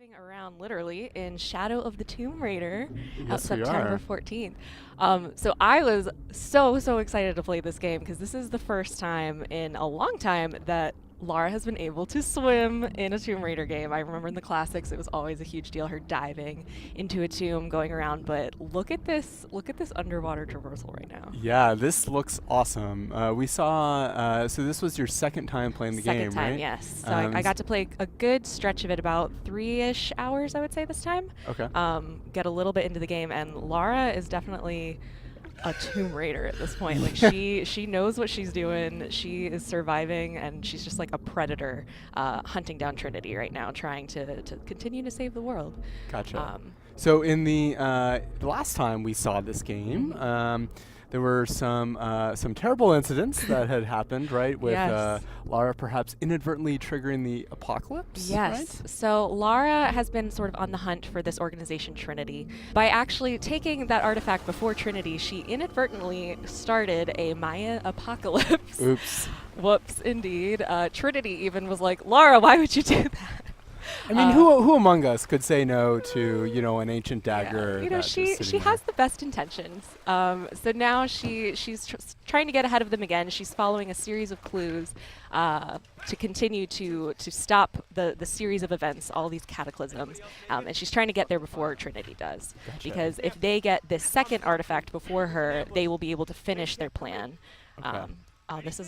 driving around literally in Shadow of the Tomb Raider out Yes, we September are. 14th. So I was so excited to play this game because this is the first time in a long time that Lara has been able to swim in a Tomb Raider game. I remember in the classics it was always a huge deal, her diving into a tomb, going around, but look at this underwater traversal right now. Yeah, this looks awesome. We saw, so this was your second time playing the Second game, time, right? yes. So I got to play a good stretch of it, about 3-ish hours, I would say, this time. Okay. Get a little bit into the game, and Lara is definitely a Tomb Raider at this point. Like she knows what she's doing. She is surviving, and she's just like a predator, hunting down Trinity right now, trying to continue to save the world. Gotcha. So in the last time we saw this game, there were some terrible incidents that had happened, right? With Yes. Lara perhaps inadvertently triggering the apocalypse, Yes. right? So Lara has been sort of on the hunt for this organization Trinity. By actually taking that artifact before Trinity, she inadvertently started a Maya apocalypse. Oops. Whoops, indeed. Trinity even was like, Lara, why would you do that? I mean, who among us could say no to, an ancient dagger? Yeah. You know, that she is sitting has there? the best intentions. So now she's trying to get ahead of them again. She's following a series of clues to continue to stop the series of events, all these cataclysms, and she's trying to get there before Trinity does. Gotcha. Because if they get this second artifact before her, they will be able to finish their plan. Okay. This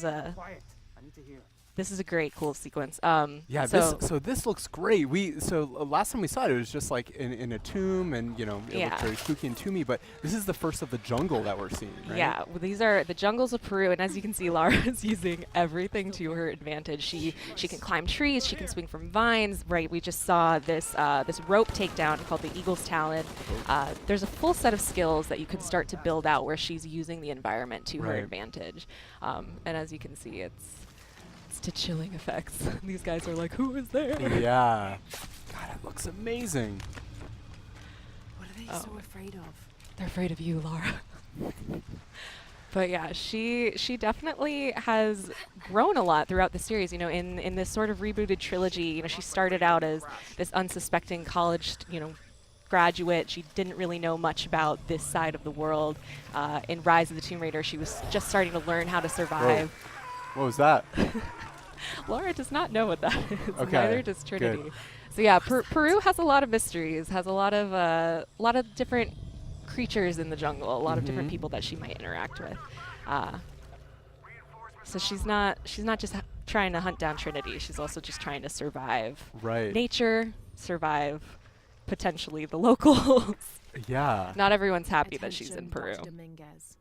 is a great, cool sequence. Yeah, so this looks great. Last time we saw it, it was just like in a tomb, and it Yeah. looked very spooky and tomby. But this is the first of the jungle that we're seeing, right? Yeah, well, these are the jungles of Peru, and as you can see, Lara is using everything to her advantage. She can climb trees, she can swing from vines. Right, we just saw this rope takedown called the Eagle's Talon. There's a full set of skills that you can start to build out where she's using the environment to her Right. advantage. And as you can see, it's to chilling effects. These guys are like, who is there? Yeah. God, it looks amazing. What are they Oh. so afraid of? They're afraid of you, Lara. But yeah, she definitely has grown a lot throughout the series. You know, in this sort of rebooted trilogy, you know, she started out as this unsuspecting college, graduate. She didn't really know much about this side of the world. In Rise of the Tomb Raider, she was just starting to learn how to survive. What was that? Lara does not know what that is. Okay, Neither does good. Trinity. So yeah, Peru has a lot of mysteries. Has a lot of different creatures in the jungle. A lot of different Mhm. people that she might interact with. So she's not just trying to hunt down Trinity. She's also just trying to survive Right. nature, survive potentially the locals. Yeah. Not everyone's happy that she's in Attention, Peru. Dr. Dominguez.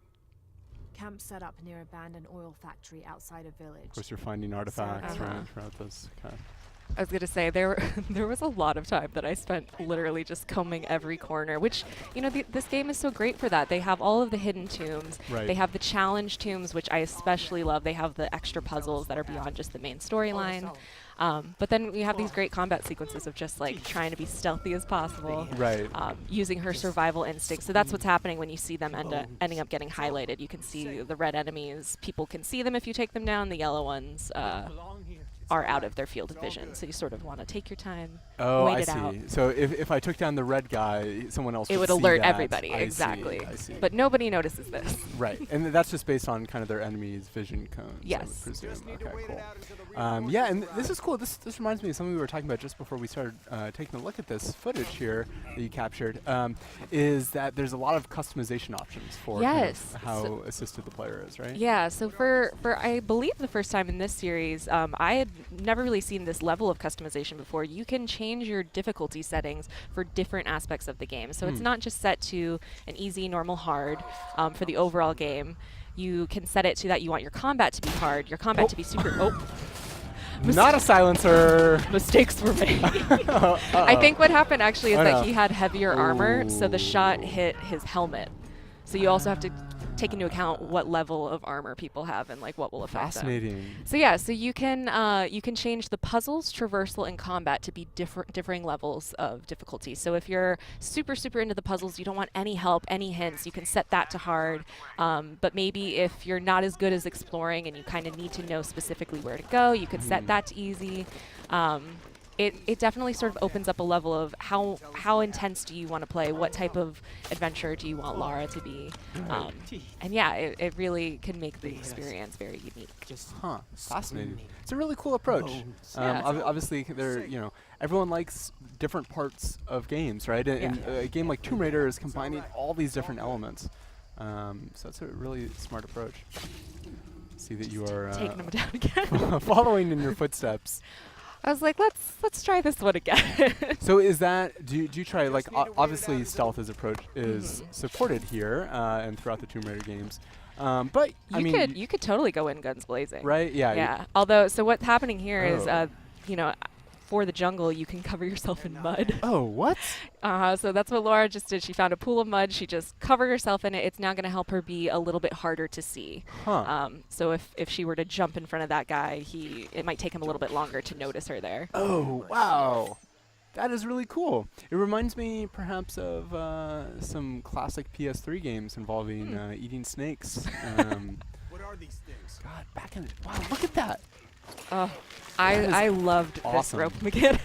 Camp set up near abandoned oil factory outside a village. Of course, you're finding artifacts Uh-huh. right throughout this. Okay. I was gonna say there was a lot of time that I spent literally just combing every corner, which this game is so great for that. They have all of the hidden tombs. Right. They have the challenge tombs, which I especially love. They have the extra puzzles that are beyond just the main storyline. But then we have these great combat sequences of just like trying to be stealthy as possible, Right. using her survival instinct. So that's what's happening when you see them ending up getting highlighted. You can see the red enemies. People can see them if you take them down. The yellow ones are out of their field of vision. So you sort of want to take your time, Oh, wait I it see. out. So if I took down the red guy, someone else It would see alert that. everybody, I see, exactly. I see. But nobody notices this. Right, and that's just based on kind of their enemy's vision cones. I Yes. would presume. Okay, cool. Yeah, and this is cool. This reminds me of something we were talking about just before we started taking a look at this footage here that you captured. Is that there's a lot of customization options for kind of Yes. how So- assisted the player is, right? Yeah, so for I believe the first time in this series, I had never really seen this level of customization before. You can change your difficulty settings for different aspects of the game. So it's not just set to an easy, normal, hard for the overall game. You can set it to that you want your combat to be hard, your combat to be super. Not a silencer. Mistakes were made. Uh-oh. I think what happened actually is Oh, that no. he had heavier armor, so the Ooh. shot hit his helmet. So you also have to take into account what level of armor people have and like what will affect them. Fascinating. So yeah, so you can change the puzzles, traversal, and combat to be differing levels of difficulty. So if you're super into the puzzles, you don't want any help, any hints, you can set that to hard. But maybe if you're not as good as exploring and you kind of need to know specifically where to go, you could set that to easy. it definitely sort of opens up a level of how intense do you want to play, what type of adventure do you want Lara to be, and yeah, it really can make the experience very unique. Huh. Fascinating. It's a really cool approach. Yeah. Obviously, everyone likes different parts of games, right? And a game like Tomb Raider is combining all these different elements. So that's a really smart approach. See that you are Taking them down again. following in your footsteps. I was like, let's try this one again. So is that, do you try, like, obviously stealth is supported here and throughout the Tomb Raider games. But, I mean, you could totally go in guns blazing. right? Yeah. Yeah. Although, so what's happening here is, for the jungle, you can cover yourself in mud. Oh, what? So that's what Laura just did. She found a pool of mud. She just covered herself in it. It's now going to help her be a little bit harder to see. Huh. So if she were to jump in front of that guy, it might take him a little bit longer to notice her there. Oh, wow. That is really cool. It reminds me perhaps of some classic PS3 games involving eating snakes. What are these things? God, back in the... Wow, look at that. I loved awesome. this rope mechanic.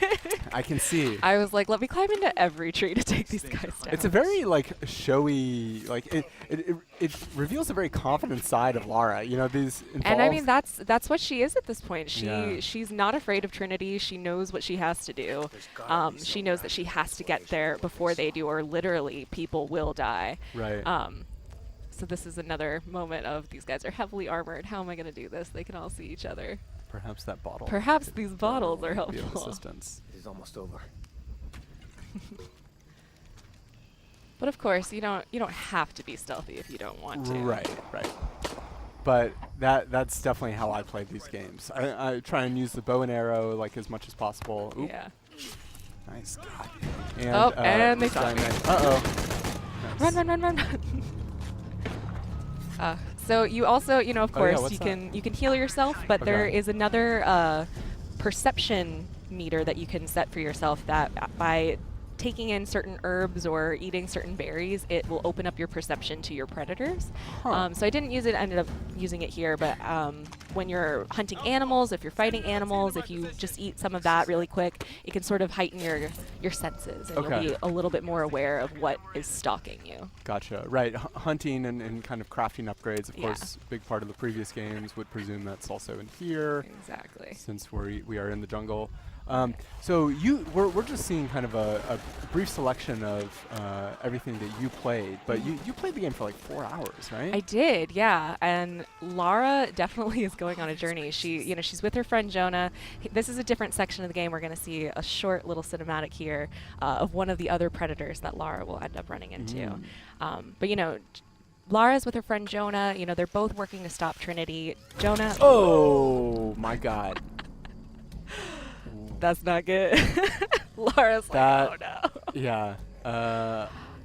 I can see. I was like, let me climb into every tree to take these guys down. It's a very, like, showy, like, it reveals a very confident side of Lara. You know, these and I mean, that's what she is at this point. Yeah. She's not afraid of Trinity. She knows what she has to do. She knows that she has to get there before they do, or literally people will die. Right. So this is another moment of these guys are heavily armored. How am I going to do this? They can all see each other. Perhaps that bottle. Perhaps these bottles are Be of helpful. assistance. It is almost over. But of course, you don't have to be stealthy if you don't want to. Right. But that's definitely how I play these games. I try and use the bow and arrow like as much as possible. Oop. Yeah. Nice. God. And, And they saw me. Uh-oh. Nice. Run. So you also, of Oh, yeah, course, what's you can heal yourself, but there Okay. is another perception meter that you can set for yourself that by taking in certain herbs or eating certain berries, it will open up your perception to your predators. Huh. So I didn't use it, ended up using it here, but when you're hunting animals, if you're fighting animals, if you just eat some of that really quick, it can sort of heighten your senses, and Okay. you'll be a little bit more aware of what is stalking you. Gotcha. Right. Hunting and kind of crafting upgrades, of Yeah. course, big part of the previous games would presume that's also in here. Exactly. Since we are in the jungle. So we're just seeing kind of a brief selection of everything that you played, but you played the game for like 4 hours, right? I did, yeah. And Lara definitely is going on a journey. She's with her friend Jonah. This is a different section of the game. We're going to see a short little cinematic here of one of the other predators that Lara will end up running into. But Lara's with her friend Jonah. They're both working to stop Trinity. Jonah. Oh my God. That's not good. Lara's That- like, oh no. Yeah.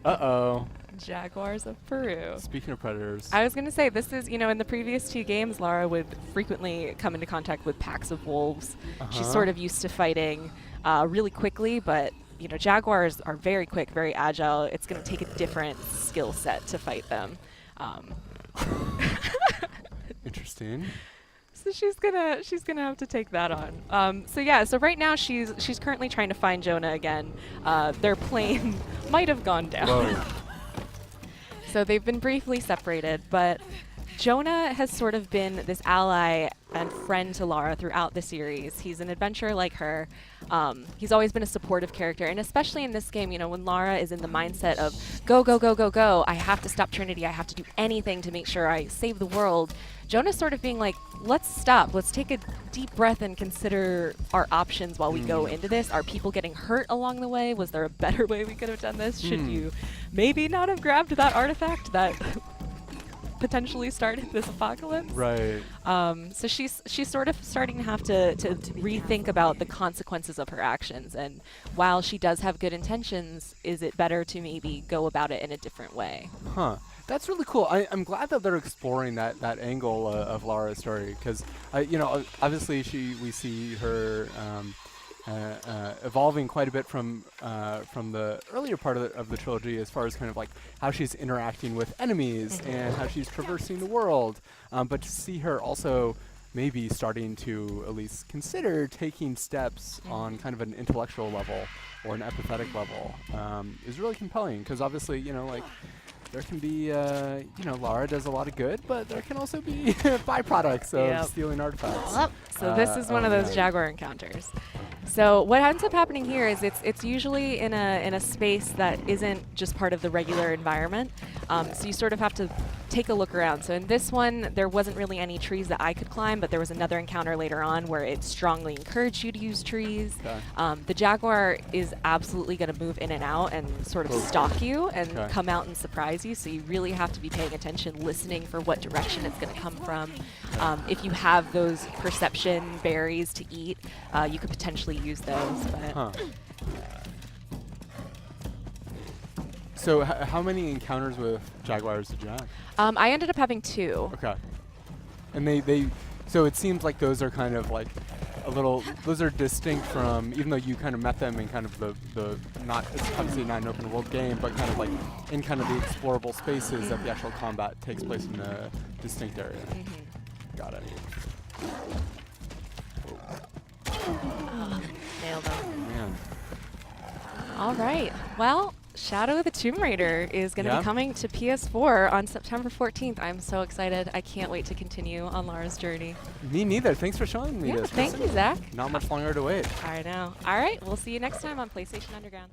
Uh-oh. Jaguars of Peru. Speaking of predators. I was going to say, this is, in the previous 2 games, Lara would frequently come into contact with packs of wolves. She's sort of used to fighting really quickly, but, jaguars are very quick, very agile. It's going to take a different skill set to fight them. Interesting. So she's gonna have to take that on. So right now she's currently trying to find Jonah again. Their plane might have gone down. Whoa. So they've been briefly separated, but Jonah has sort of been this ally and friend to Lara throughout the series. He's an adventurer like her. He's always been a supportive character, and especially in this game, when Lara is in the mindset of go, I have to stop Trinity, I have to do anything to make sure I save the world. Jonah's sort of being like, let's stop, let's take a deep breath and consider our options while we go into this. Are people getting hurt along the way? Was there a better way we could have done this? Should you maybe not have grabbed that artifact that potentially started this apocalypse? Right. So she's sort of starting to have to rethink about the consequences of her actions. And while she does have good intentions, is it better to maybe go about it in a different way? Huh. That's really cool. I'm glad that they're exploring that angle of Lara's story, because obviously we see her evolving quite a bit from the earlier part of the trilogy, as far as kind of like how she's interacting with enemies and how she's traversing the world. But to see her also maybe starting to at least consider taking steps on kind of an intellectual level or an empathetic level is really compelling, because obviously, you know, like, there can be, you know, Lara does a lot of good, but there can also be byproducts of stealing artifacts. Well, so this is one of those Jaguar encounters. So what ends up happening here is it's usually in a space that isn't just part of the regular environment. So you sort of have to take a look around. So in this one, there wasn't really any trees that I could climb, but there was another encounter later on where it strongly encouraged you to use trees. Okay. The Jaguar is absolutely going to move in and out and sort of stalk you and come out and surprise you. So you really have to be paying attention, listening for what direction it's going to come from. If you have those perception berries to eat, you could potentially use those. But So how many encounters with Jaguars did you have? I ended up having 2. Okay. And they so it seems like those are kind of like a little, those are distinct from, even though you kind of met them in kind of the not, it's obviously not an open world game, but kind of like in kind of the explorable spaces that the actual combat takes place in a distinct area. Got it. Nailed them. Man. All right. Well, Shadow of the Tomb Raider is going to be coming to PS4 on September 14th. I'm so excited. I can't wait to continue on Lara's journey. Me neither. Thanks for showing me this. Thank you, Zach. Not much longer to wait. I know. All right. We'll see you next time on PlayStation Underground.